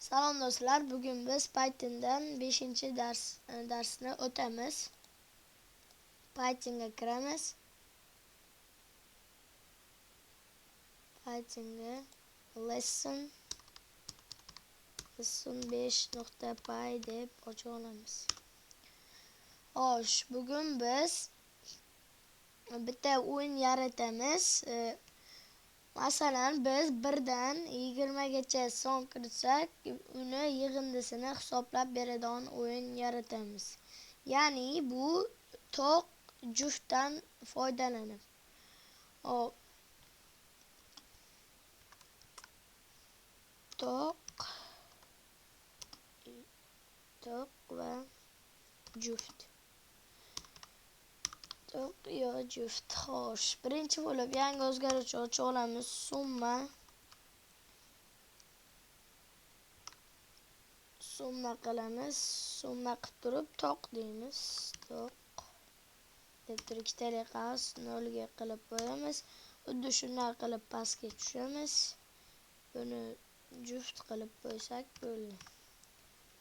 Salom do'stlar, bugun biz Pythondan 5-darsni o'tamiz. Pythonga kiramiz. Pythonga lesson 5.py deb ocha olamiz. Xo'sh, bugun biz bitta o'yin yaratamiz. Masalan, biz 1 dan 20 gacha son kiritsak, uni yig'indisini hisoblab beradigan o'yin yaratamiz. Ya'ni bu to'q juftdan foydalanib. To'q va juft. To'q yo juft. Xo'sh, birinchi bo'lib yangi o'zgaruvchi ocha olamiz. Summa qilamiz. Summa qilib turib to'q deymiz. To'q deb turib ikkitali qavs 0 ga qilib qo'yamiz. Xuddi shunday qilib pastga tushamiz. Buni juft qilib qo'ysak bo'ldi.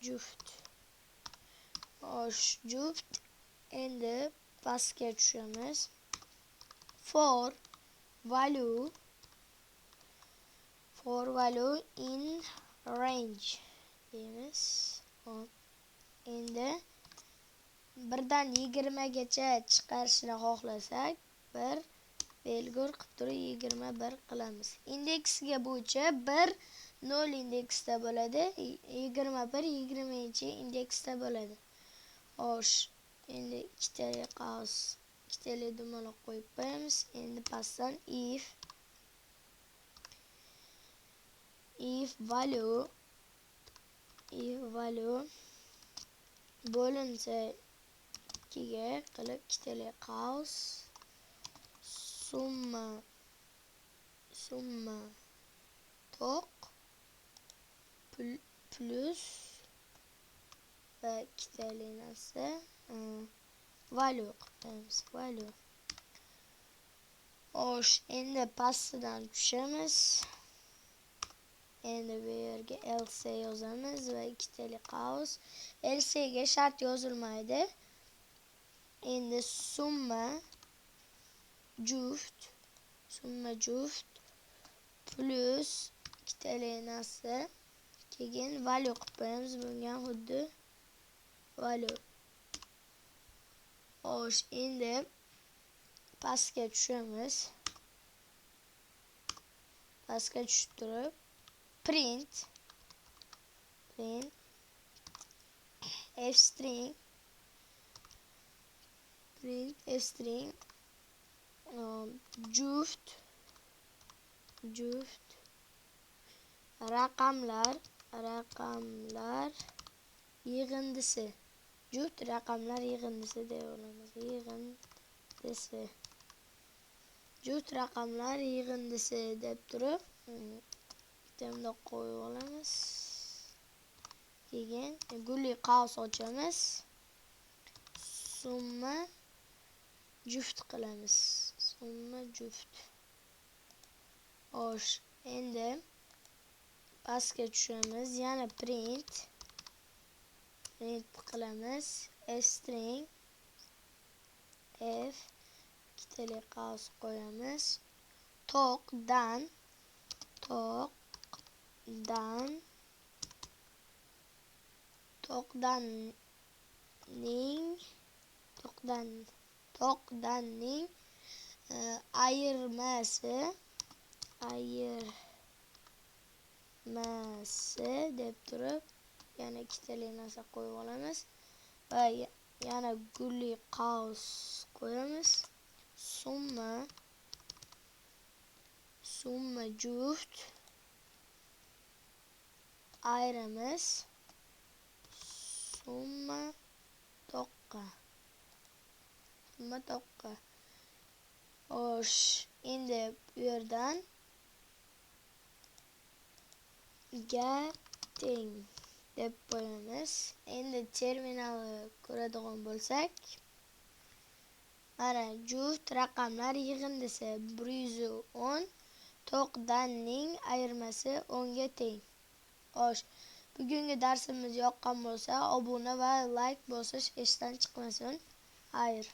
Juft. Xo'sh, juft. Endi pastga tushamiz. For value in range deymiz. Endi 1 dan 20 gacha chiqarishni xohlasak, 1 belgir qilib turib 21 qilamiz. Indeksiga bo'yicha 1 0 indeksda bo'ladi, 21 20-indeksda bo'ladi. Xo'sh, endi ikkitali qavs, ikkitali dumaloq qo'yib qo'yamiz. Endi pastdan if value bo'linsa 2 ga qilib ikkitali qavs summa to'q plus va ikkitali narsa value qilamiz. Value. Xo'sh, endi pastidan tushamiz. Endi bu yerga else yozamiz va ikkitali qavs. Else ga shart yozilmaydi. Endi summa juft plus ikkitali narsa keyin value qilib qo'yamiz. Bunga xuddi value. Xo'sh, endi pastga tushamiz. Pastga tushib turib print f-string juft raqamlar yig'indisi. Juft raqamlar yig'indisi deb olamiz. Juft raqamlar yig'indisi deb turib bitta qo'yib olamiz. Keyin gulli qavs ochamiz. Summa juft qilamiz. Summa juft. Xo'sh, endi pastga tushamiz. Yana print qilamiz. String f ikkitali qavs qo'yamiz. To'qdan ning ayirmasi deb turib yana ikkitali narsa qo'yib olamiz va yana gulli qavs qo'yamiz. Summa juft ayrimiz summa to'qqa. Xo'sh, endi bu yerdan getting deb qo'yamiz. Endi terminalni ko'radigan bo'lsak, mana juft raqamlar yig'indisi 110, to'qdan ning ayirmasi 10 ga teng. Xo'sh, Bugungi darsimiz yoqqan bo'lsa, obuna va like bosish esdan chiqmasin. Xayr.